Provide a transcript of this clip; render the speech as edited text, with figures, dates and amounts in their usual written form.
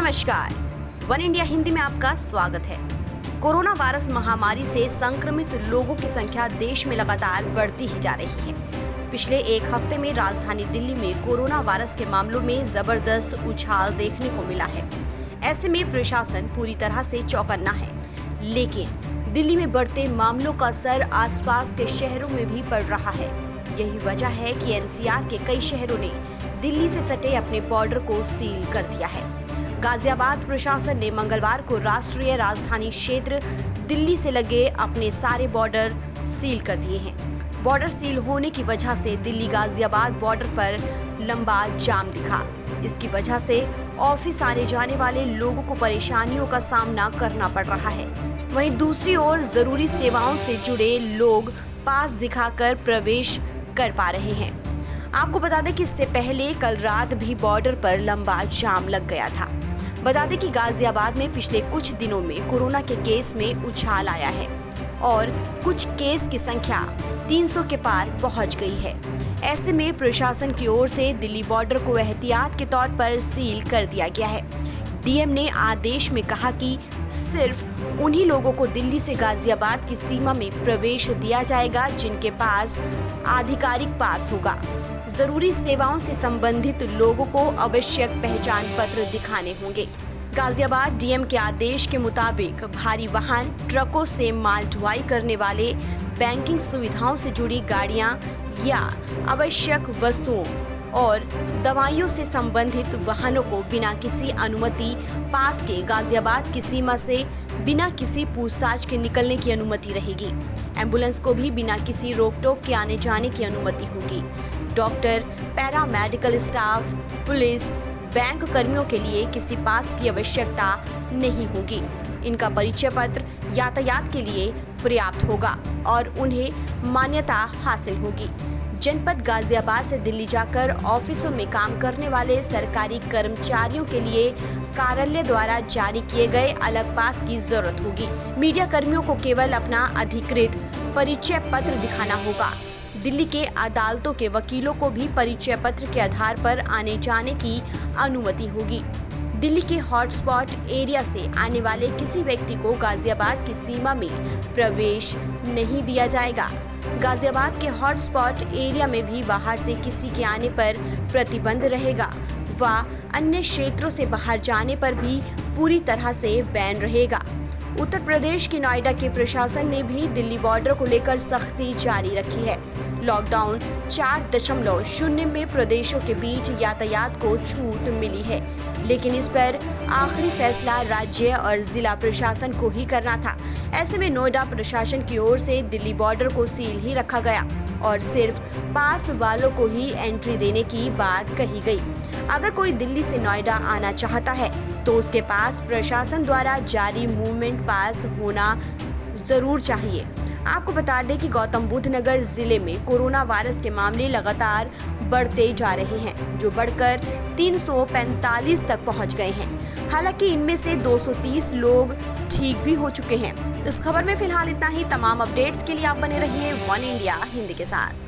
नमस्कार, one India Hindi में आपका स्वागत है। कोरोना वायरस महामारी से संक्रमित लोगों की संख्या देश में लगातार बढ़ती ही जा रही है। पिछले एक हफ्ते में राजधानी दिल्ली में कोरोना वायरस के मामलों में जबरदस्त उछाल देखने को मिला है। ऐसे में प्रशासन पूरी तरह से चौकन्ना है, लेकिन दिल्ली में बढ़ते मामलों का असर आसपास के शहरों में भी पड़ रहा है। यही वजह है कि एनसीआर के कई शहरों ने दिल्ली से सटे अपने बॉर्डर को सील कर दिया है। गाजियाबाद प्रशासन ने मंगलवार को राष्ट्रीय राजधानी क्षेत्र दिल्ली से लगे अपने सारे बॉर्डर सील कर दिए हैं। बॉर्डर सील होने की वजह से दिल्ली गाजियाबाद बॉर्डर पर लंबा जाम दिखा। इसकी वजह से ऑफिस आने जाने वाले लोगों को परेशानियों का सामना करना पड़ रहा है। वहीं दूसरी ओर जरूरी सेवाओं से जुड़े लोग पास दिखाकर प्रवेश कर पा रहे हैं। आपको बता दें कि इससे पहले कल रात भी बॉर्डर पर लंबा जाम लग गया था। बता दें कि गाजियाबाद में पिछले कुछ दिनों में कोरोना के केस में उछाल आया है और कुछ केस की संख्या 300 के पार पहुंच गई है। ऐसे में प्रशासन की ओर से दिल्ली बॉर्डर को एहतियात के तौर पर सील कर दिया गया है। डीएम ने आदेश में कहा कि सिर्फ उन्हीं लोगों को दिल्ली से गाजियाबाद की सीमा में प्रवेश दिया जाएगा जिनके पास आधिकारिक पास होगा। जरूरी सेवाओं से संबंधित लोगों को आवश्यक पहचान पत्र दिखाने होंगे। गाजियाबाद डीएम के आदेश के मुताबिक भारी वाहन, ट्रकों से माल ढुलाई करने वाले, बैंकिंग सुविधाओं से जुड़ी गाड़ियां या आवश्यक वस्तुओं और दवाइयों से संबंधित वाहनों को बिना किसी अनुमति पास के गाजियाबाद की सीमा से बिना किसी पूछताछ के निकलने की अनुमति रहेगी। एम्बुलेंस को भी बिना किसी रोक टोक के आने जाने की अनुमति होगी। Doctor, paramedical staff, police, bank कर्मियों के लिए किसी पास की आवश्यकता नहीं होगी। इनका परिचय पत्र यातायात के लिए पर्याप्त होगा और उन्हें मान्यता हासिल होगी। जनपद गाजियाबाद से दिल्ली जाकर ऑफिसों में काम करने वाले सरकारी कर्मचारियों के लिए कार्यालय द्वारा जारी किए गए अलग पास की जरूरत होगी। मीडिया कर्मियों को केवल अपना अधिकृत परिचय पत्र दिखाना होगा। दिल्ली के अदालतों के वकीलों को भी परिचय पत्र के आधार पर आने जाने की अनुमति होगी। दिल्ली के हॉटस्पॉट एरिया से आने वाले किसी व्यक्ति को गाजियाबाद की सीमा में प्रवेश नहीं दिया जाएगा। गाजियाबाद के हॉटस्पॉट एरिया में भी बाहर से किसी के आने पर प्रतिबंध रहेगा व अन्य क्षेत्रों से बाहर जाने पर भी पूरी तरह से बैन रहेगा। उत्तर प्रदेश के नोएडा के प्रशासन ने भी दिल्ली बॉर्डर को लेकर सख्ती जारी रखी है। लॉकडाउन 4.0 में प्रदेशों के बीच यातायात को छूट मिली है, लेकिन इस पर आखिरी फैसला राज्य और जिला प्रशासन को ही करना था। ऐसे में नोएडा प्रशासन की ओर से दिल्ली बॉर्डर को सील ही रखा गया और सिर्फ पास वालों को ही एंट्री देने की बात कही गई। अगर कोई दिल्ली से नोएडा आना चाहता है तो उसके पास प्रशासन द्वारा जारी मूवमेंट पास होना जरूर चाहिए। आपको बता दें कि गौतम बुद्ध नगर जिले में कोरोना वायरस के मामले लगातार बढ़ते जा रहे हैं, जो बढ़कर 345 तक पहुंच गए हैं। हालांकि इनमें से 230 लोग ठीक भी हो चुके हैं। इस खबर में फिलहाल इतना ही। तमाम अपडेट्स के लिए आप बने रहिए वन इंडिया हिंदी के साथ।